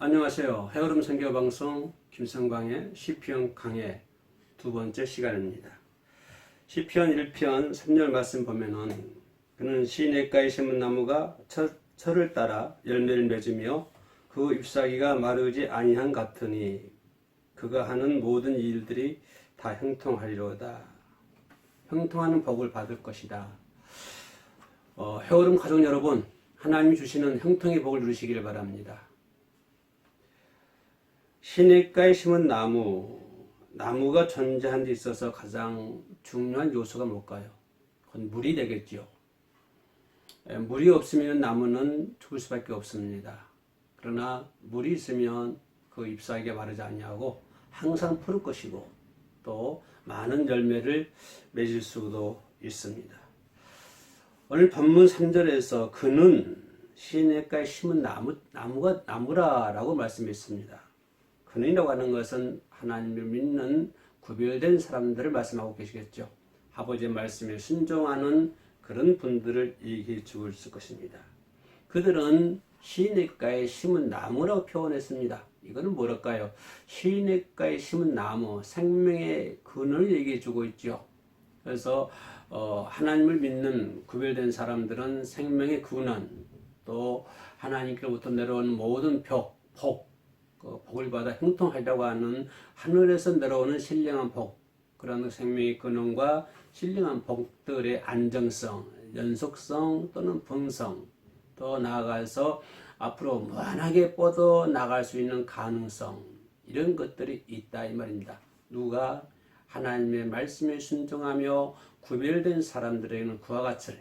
안녕하세요. 해오름 선교방송 김성광의 시편 강해 두 번째 시간입니다. 시편 1편 3절 말씀 보면은 그는 시냇가에 심은 나무가 철을 따라 열매를 맺으며 그 잎사귀가 마르지 아니한 같으니 그가 하는 모든 일들이 다 형통하리로다. 형통하는 복을 받을 것이다. 해오름 가족 여러분, 하나님이 주시는 형통의 복을 누리시기를 바랍니다. 시냇가에 심은 나무가 존재하는 데 있어서 가장 중요한 요소가 뭘까요? 그건 물이 되겠죠. 물이 없으면 나무는 죽을 수밖에 없습니다. 그러나 물이 있으면 그 잎사귀가 마르지 아니하고 항상 푸를 것이고 또 많은 열매를 맺을 수도 있습니다. 오늘 본문 3절에서 그는 시냇가에 심은 나무라라고 말씀했습니다. 그는이라고 하는 것은 하나님을 믿는 구별된 사람들을 말씀하고 계시겠죠. 아버지의 말씀에 순종하는 그런 분들을 얘기해 주고 있을 것입니다. 그들은 시냇가에 심은 나무라고 표현했습니다. 이거는 뭐랄까요? 시냇가에 심은 나무, 생명의 근원을 얘기해 주고 있죠. 그래서 하나님을 믿는 구별된 사람들은 생명의 근원, 또 하나님께로부터 내려오는 모든 복을 받아 형통하리라고 하는 하늘에서 내려오는 신령한 복, 그런 생명의 근원과 신령한 복들의 안정성, 연속성 또는 분성, 더 나아가서 앞으로 무한하게 뻗어 나갈 수 있는 가능성, 이런 것들이 있다 이 말입니다. 누가 하나님의 말씀에 순종하며 구별된 사람들에게는 그와 같이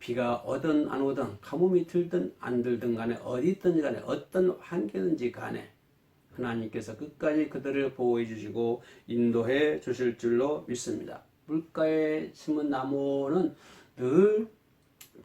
비가 오든 안 오든 가뭄이 들든 안 들든 간에 어디 있든지 간에 어떤 환경이든지 간에 하나님께서 끝까지 그들을 보호해 주시고 인도해 주실 줄로 믿습니다. 물가에 심은 나무는 늘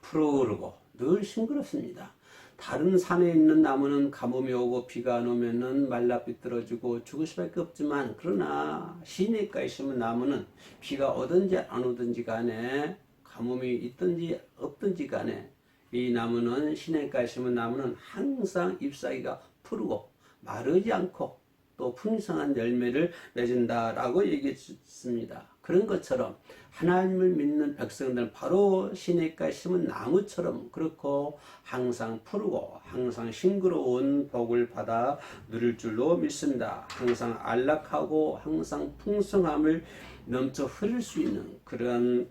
푸르고 늘 싱그럽습니다. 다른 산에 있는 나무는 가뭄이 오고 비가 안 오면은 말라 비뚤어지고 죽을 수밖에 없지만, 그러나 시냇가에 심은 나무는 비가 오든지 안 오든지 간에 가뭄이 있든지 없든지 간에 이 나무는, 시냇가에 심은 나무는 항상 잎사귀가 푸르고 마르지 않고 또 풍성한 열매를 맺은다라고 얘기했습니다. 그런 것처럼 하나님을 믿는 백성들은 바로 시냇가에 심은 나무처럼 그렇고 항상 푸르고 항상 싱그러운 복을 받아 누릴 줄로 믿습니다. 항상 안락하고 항상 풍성함을 넘쳐 흐를 수 있는 그런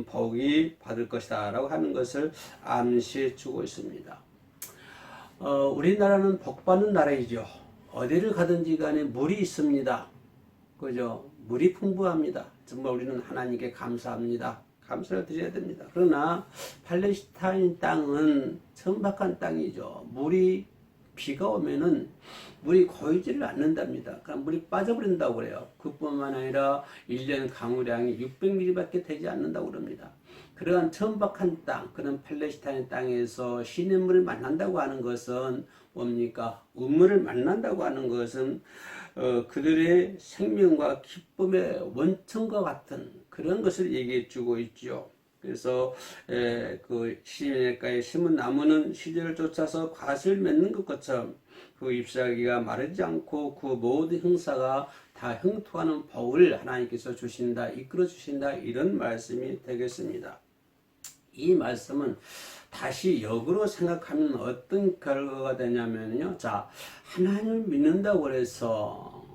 복이 받을 것이다 라고 하는 것을 암시해 주고 있습니다. 우리나라는 복받는 나라이죠. 어디를 가든지 간에 물이 있습니다. 그죠? 물이 풍부합니다. 정말 우리는 하나님께 감사합니다. 감사를 드려야 됩니다. 그러나 팔레스타인 땅은 천박한 땅이죠. 비가 오면은 물이 고이지를 않는답니다. 그러니까 물이 빠져버린다고 그래요. 그뿐만 아니라 1년 강우량이 600mm밖에 되지 않는다고 그럽니다. 그러한 천박한 땅, 그런 팔레스타인 땅에서 시냇물을 만난다고 하는 것은 뭡니까? 우물을 만난다고 하는 것은 그들의 생명과 기쁨의 원천과 같은 그런 것을 얘기해 주고 있죠. 그래서 그 시냇가에 심은 나무는 시절을 쫓아서 갓을 맺는 것처럼 그 잎사귀가 마르지 않고 그 모든 형사가 다 형통하는 복을 하나님께서 주신다, 이끌어 주신다, 이런 말씀이 되겠습니다. 이 말씀은 다시 역으로 생각하면 어떤 결과가 되냐면요. 자, 하나님을 믿는다고 해서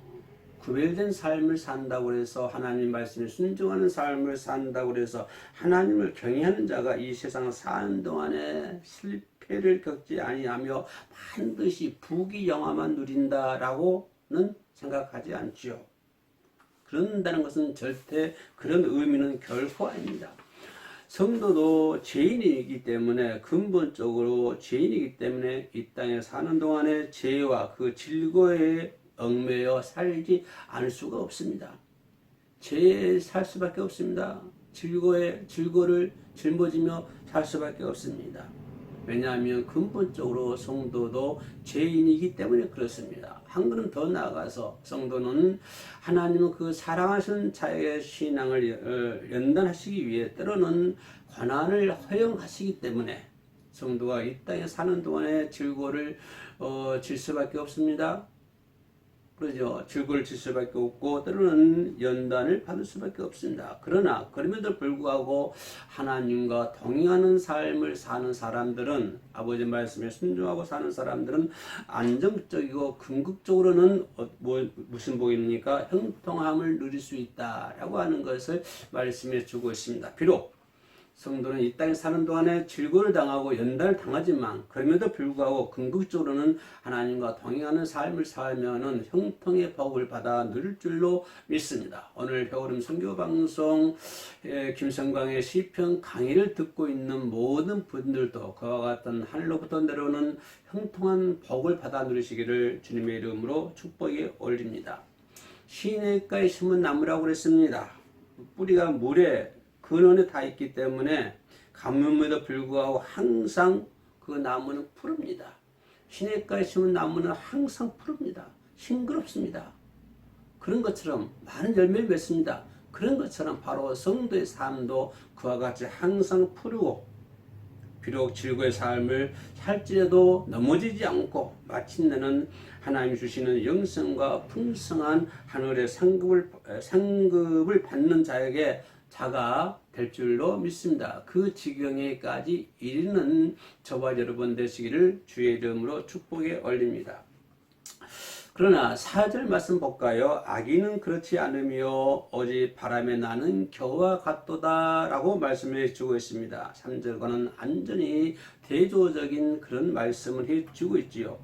구별된 삶을 산다고 해서 하나님 말씀에 순종하는 삶을 산다고 해서 하나님을 경외하는 자가 이 세상을 사는 동안에 실패를 겪지 아니하며 반드시 부귀영화만 누린다라고는 생각하지 않지요. 그런다는 것은 절대 그런 의미는 결코 아닙니다. 성도도 죄인이기 때문에, 근본적으로 죄인이기 때문에 이 땅에 사는 동안에 죄와 그 질고에 얽매여 살지 않을 수가 없습니다. 죄에 살 수밖에 없습니다. 질고를 짊어지며 살 수밖에 없습니다. 왜냐하면 근본적으로 성도도 죄인이기 때문에 그렇습니다. 한 걸음 더 나아가서 성도는 하나님은 그 사랑하시는 자의 신앙을 연단하시기 위해 때로는 고난을 허용하시기 때문에 성도가 이 땅에 사는 동안에 질고를 질 수밖에 없습니다. 그러죠. 질고를 질 수밖에 없고 때로는 연단을 받을 수밖에 없습니다. 그러나 그럼에도 불구하고 하나님과 동행하는 삶을 사는 사람들은, 아버지 말씀에 순종하고 사는 사람들은 안정적이고 궁극적으로는 무슨 복입니까? 형통함을 누릴 수 있다라고 하는 것을 말씀해 주고 있습니다. 비록 성도는 이 땅에 사는 동안에 질고를 당하고 연단을 당하지만 그럼에도 불구하고 궁극적으로는 하나님과 동행하는 삶을 살면은 형통의 복을 받아 누릴 줄로 믿습니다. 오늘 해오름 선교방송 김성광의 시편 강의를 듣고 있는 모든 분들도 그와 같은 하늘로부터 내려오는 형통한 복을 받아 누리시기를 주님의 이름으로 축복에 올립니다. 시냇가에 심은 나무라고 그랬습니다. 뿌리가 물에 근원에 다 있기 때문에 가뭄에도 불구하고 항상 그 나무는 푸릅니다. 시냇가에 심은 나무는 항상 푸릅니다. 싱그럽습니다. 그런 것처럼 많은 열매를 맺습니다. 그런 것처럼 바로 성도의 삶도 그와 같이 항상 푸르고 비록 질고의 삶을 살지라도 넘어지지 않고 마침내는 하나님 주시는 영생과 풍성한 하늘의 상급을 받는 자가 될 줄로 믿습니다. 그 지경에까지 이르는 저와 여러분 되시기를 주의 이름으로 축복에 올립니다. 그러나 4절 말씀 볼까요? 악인은 그렇지 않으며 오직 바람에 나는 겨와 같도다 라고 말씀해 주고 있습니다. 3절과는 완전히 대조적인 그런 말씀을 해주고 있지요.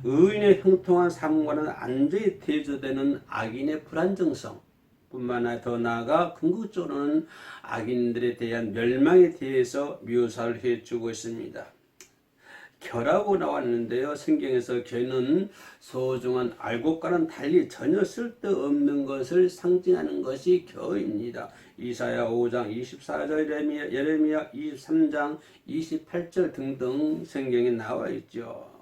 의인의 형통한 삶과는 완전히 대조되는 악인의 불안정성 뿐만 아니라 더 나아가 궁극적으로는 악인들에 대한 멸망에 대해서 묘사를 해주고 있습니다. 겨라고 나왔는데요. 성경에서 겨는 소중한 알곡과는 달리 전혀 쓸데없는 것을 상징하는 것이 겨입니다. 이사야 5장 24절, 예레미야 23장 28절 등등 성경에 나와 있죠.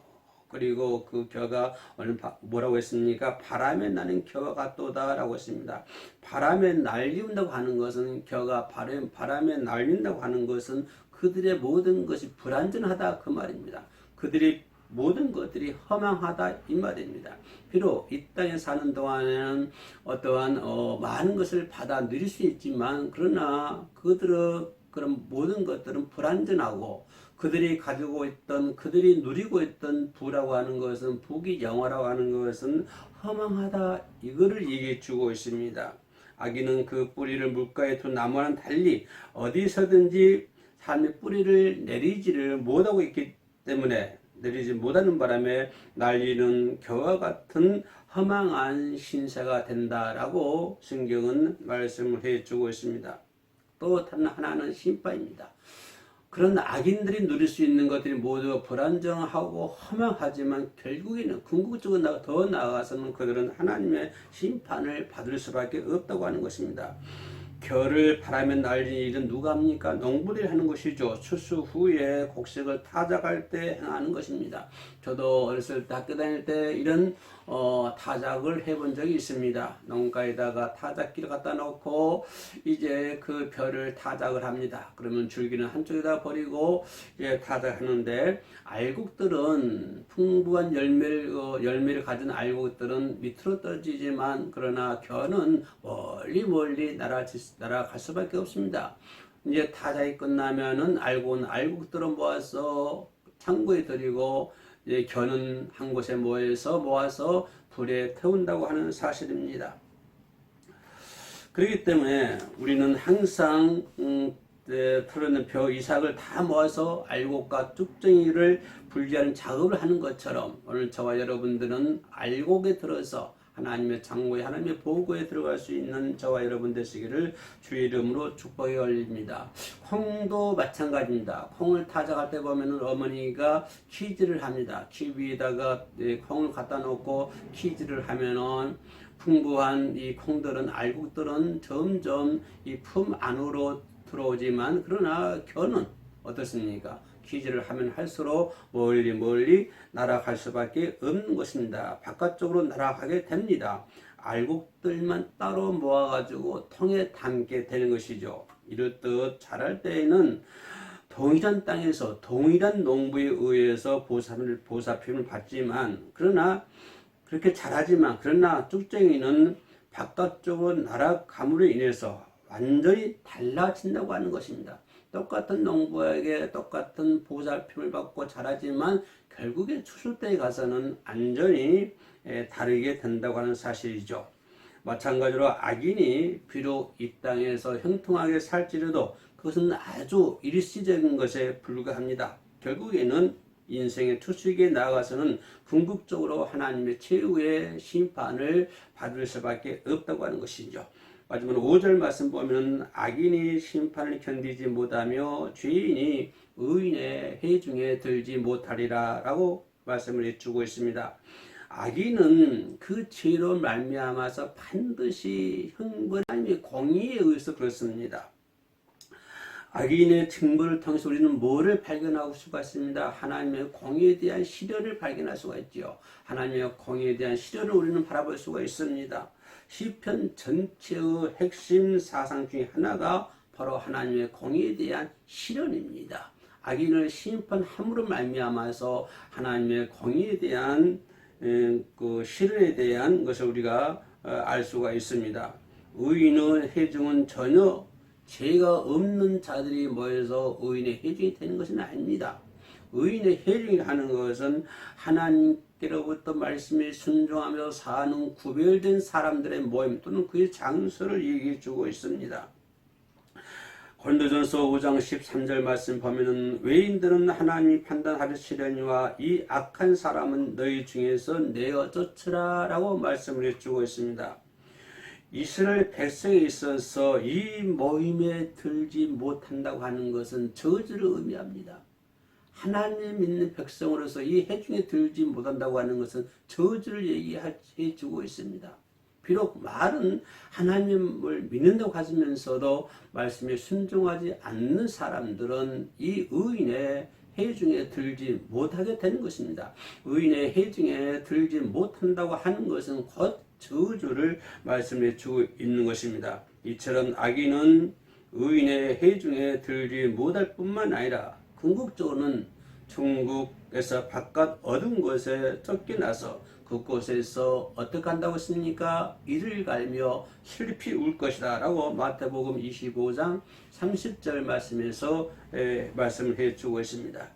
그리고 그 겨가 오늘 뭐라고 했습니까? 바람에 나는 겨와 같도다 라고 했습니다. 바람에 날린다고 하는 것은 겨가 바람에 날린다고 하는 것은 그들의 모든 것이 불완전하다 그 말입니다. 그들이 모든 것들이 허망하다 이 말입니다. 비록 이 땅에 사는 동안에는 어떠한 많은 것을 받아 누릴 수 있지만 그러나 그들의 그런 모든 것들은 불완전하고 그들이 가지고 있던 그들이 누리고 있던 부라고 하는 것은 부귀 영화라고 하는 것은 허망하다 이거를 얘기해 주고 있습니다. 악인은 그 뿌리를 물가에 둔 나무와는 달리 어디서든지 삶의 뿌리를 내리지를 못하고 있기 때문에 내리지 못하는 바람에 날리는 겨와 같은 허망한 신세가 된다라고 성경은 말씀을 해주고 있습니다. 또 다른 하나는 심판입니다. 그런 악인들이 누릴 수 있는 것들이 모두 불안정하고 허망하지만 결국에는 궁극적으로 더 나아가서는 그들은 하나님의 심판을 받을 수밖에 없다고 하는 것입니다. 겨를 바람에 날리는 일은 누가 합니까? 농부들이 하는 것이죠. 추수 후에 곡식을 타작할 때 행하는 것입니다. 저도 어렸을 때 학교 다닐 때 이런 타작을 해본 적이 있습니다. 농가에다가 타작기를 갖다 놓고 이제 그 벼를 타작을 합니다. 그러면 줄기는 한쪽에다 버리고 이제 타작하는데 알곡들은 풍부한 열매를 가진 알곡들은 밑으로 떨어지지만 그러나 겨는 멀리 날아갈 수밖에 없습니다. 이제 타작이 끝나면은 알곡들을 모아서 창고에 들이고 이제 겨는 한 곳에 모아서 불에 태운다고 하는 사실입니다. 그렇기 때문에 우리는 항상 털어낸 벼 이삭을 다 모아서 알곡과 쭉정이를 분리하는 작업을 하는 것처럼 오늘 저와 여러분들은 알곡에 들어서 하나님의 창고에 하나님의 보고에 들어갈 수 있는 저와 여러분 되시기를 주의 이름으로 축복해 올립니다. 콩도 마찬가지입니다. 콩을 타작할 때 보면은 어머니가 키질을 합니다. 키 위에다가 콩을 갖다 놓고 키질을 하면은 풍부한 이 콩들은 알곡들은 점점 이 품 안으로 들어오지만 그러나 겨는 어떻습니까? 키질을 하면 할수록 멀리 날아갈 수밖에 없는 것입니다. 바깥쪽으로 날아가게 됩니다. 알곡들만 따로 모아가지고 통에 담게 되는 것이죠. 이렇듯 자랄 때에는 동일한 땅에서 동일한 농부에 의해서 보살핌을 받지만, 그러나 그렇게 잘하지만, 그러나 쭉쟁이는 바깥쪽은 나락감으로 인해서 완전히 달라진다고 하는 것입니다. 똑같은 농부에게 똑같은 보살핌을 받고 잘하지만 결국에 추수 때에 가서는 완전히 다르게 된다고 하는 사실이죠. 마찬가지로 악인이 비록 이 땅에서 형통하게 살지라도 그것은 아주 일시적인 것에 불과합니다. 결국에는 인생의 투숙에 나아가서는 궁극적으로 하나님의 최후의 심판을 받을 수밖에 없다고 하는 것이죠. 마지막으로 5절 말씀 보면 악인이 심판을 견디지 못하며 죄인이 의인의 해중에 들지 못하리라 라고 말씀을 해주고 있습니다. 악인은 그 죄로 말미암아서 반드시 하나님의 공의에 의해서 그렇습니다. 악인의 증거를 통해서 우리는 뭐를 발견할 수가 있습니다. 하나님의 공의에 대한 시련을 발견할 수가 있죠. 하나님의 공의에 대한 시련을 우리는 바라볼 수가 있습니다. 시편 전체의 핵심 사상 중에 하나가 바로 하나님의 공의에 대한 시련입니다. 악인을 심판함으로 말미암아서 하나님의 공의에 대한 그 시련에 대한 것을 우리가 알 수가 있습니다. 의인의 해중은 전혀 죄가 없는 자들이 모여서 의인의 해중이 되는 것은 아닙니다. 의인의 해중이라는 것은 하나님께로부터 말씀에 순종하며 사는 구별된 사람들의 모임 또는 그의 장소를 얘기해 주고 있습니다. 고린도전서 5장 13절 말씀 보면은 외인들은 하나님이 판단하시려니와 이 악한 사람은 너희 중에서 내어 쫓으라 라고 말씀을 해주고 있습니다. 이스라엘 백성에 있어서 이 모임에 들지 못한다고 하는 것은 저주를 의미합니다. 하나님 믿는 백성으로서 이 해중에 들지 못한다고 하는 것은 저주를 얘기해 주고 있습니다. 비록 말은 하나님을 믿는다고 하시면서도 말씀에 순종하지 않는 사람들은 이 의인의 해중에 들지 못하게 되는 것입니다. 의인의 해중에 들지 못한다고 하는 것은 곧 저주를 말씀해 주고 있는 것입니다. 이처럼 악인은 의인의 해중에 들지 못할 뿐만 아니라 궁극적으로는 천국에서 바깥 어두운 곳에 쫓겨나서 그곳에서 어떻게 한다고 했습니까? 이를 갈며 슬피 울 것이다 라고 마태복음 25장 30절 말씀에서 말씀을 해주고 있습니다.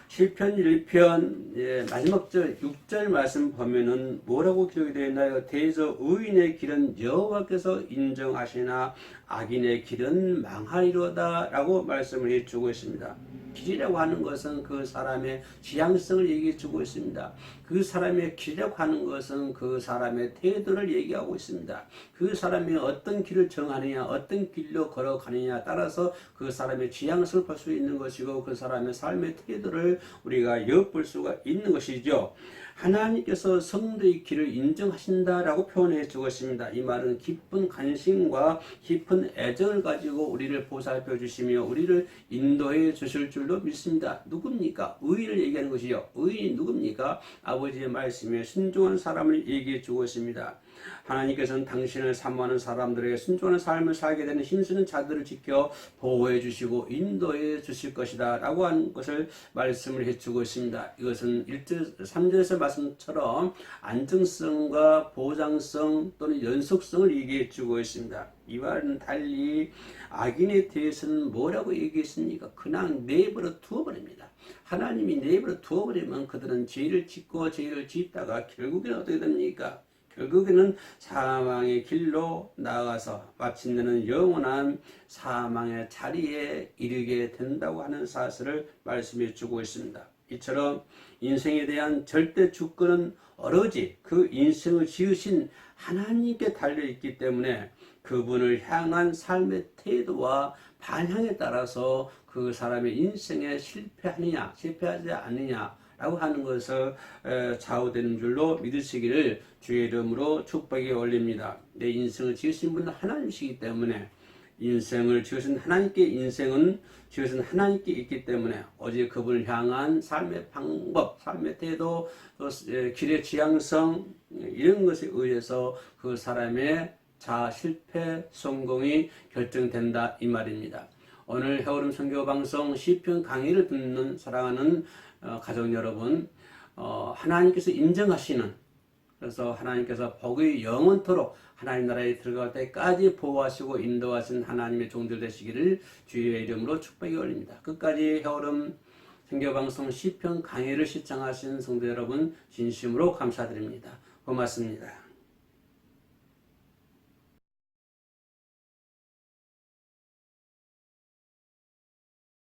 시편 1편 마지막 절 6절 말씀 보면은 뭐라고 기록이 되어 있나요? 대저 의인의 길은 여호와께서 인정하시나 악인의 길은 망하리로다 라고 말씀을 해주고 있습니다. 길이라고 하는 것은 그 사람의 지향성을 얘기해 주고 있습니다. 그 사람의 길이라고 하는 것은 그 사람의 태도를 얘기하고 있습니다. 그 사람이 어떤 길을 정하느냐, 어떤 길로 걸어가느냐에 따라서 그 사람의 지향성을 볼 수 있는 것이고 그 사람의 삶의 태도를 우리가 엿볼 수가 있는 것이죠. 하나님께서 성도의 길을 인정하신다라고 표현해 주었습니다. 이 말은 깊은 관심과 깊은 애정을 가지고 우리를 보살펴 주시며 우리를 인도해 주실 줄로 믿습니다. 누굽니까? 의인을 얘기하는 것이요. 의인이 누굽니까? 아버지의 말씀에 순종한 사람을 얘기해 주었습니다. 하나님께서는 당신을 사모하는 사람들에게 순종하는 삶을 살게 되는 힘쓰는 자들을 지켜 보호해 주시고 인도해 주실 것이다 라고 하는 것을 말씀을 해주고 있습니다. 이것은 1절, 3절에서 말씀처럼 안정성과 보장성 또는 연속성을 얘기해 주고 있습니다. 이와는 달리 악인에 대해서는 뭐라고 얘기했습니까? 그냥 내버려 두어버립니다. 하나님이 내버려 두어버리면 그들은 죄를 짓고 죄를 짓다가 결국에는 어떻게 됩니까? 결국에는 사망의 길로 나아가서 마침내는 영원한 사망의 자리에 이르게 된다고 하는 사실을 말씀해 주고 있습니다. 이처럼 인생에 대한 절대 주권은 오로지 그 인생을 지으신 하나님께 달려있기 때문에 그분을 향한 삶의 태도와 반향에 따라서 그 사람의 인생에 실패하느냐 실패하지 않느냐 라고 하는 것을 좌우되는 줄로 믿으시기를 주의 이름으로 축복에 올립니다. 내 인생을 지으신 분은 하나님이시기 때문에 인생을 지으신 하나님께 인생은 지으신 하나님께 있기 때문에 오직 그분을 향한 삶의 방법, 삶의 태도, 길의 지향성 이런 것에 의해서 그 사람의 자아 실패, 성공이 결정된다 이 말입니다. 오늘 해오름 선교방송 시편 강의를 듣는 사랑하는 가족 여러분, 하나님께서 인정하시는, 그래서 하나님께서 복의 영원토록 하나님 나라에 들어갈 때까지 보호하시고 인도하신 하나님의 종들 되시기를 주의 이름으로 축복이 올립니다. 끝까지 해오름 선교방송 시편 강의를 시청하신 성도 여러분 진심으로 감사드립니다. 고맙습니다.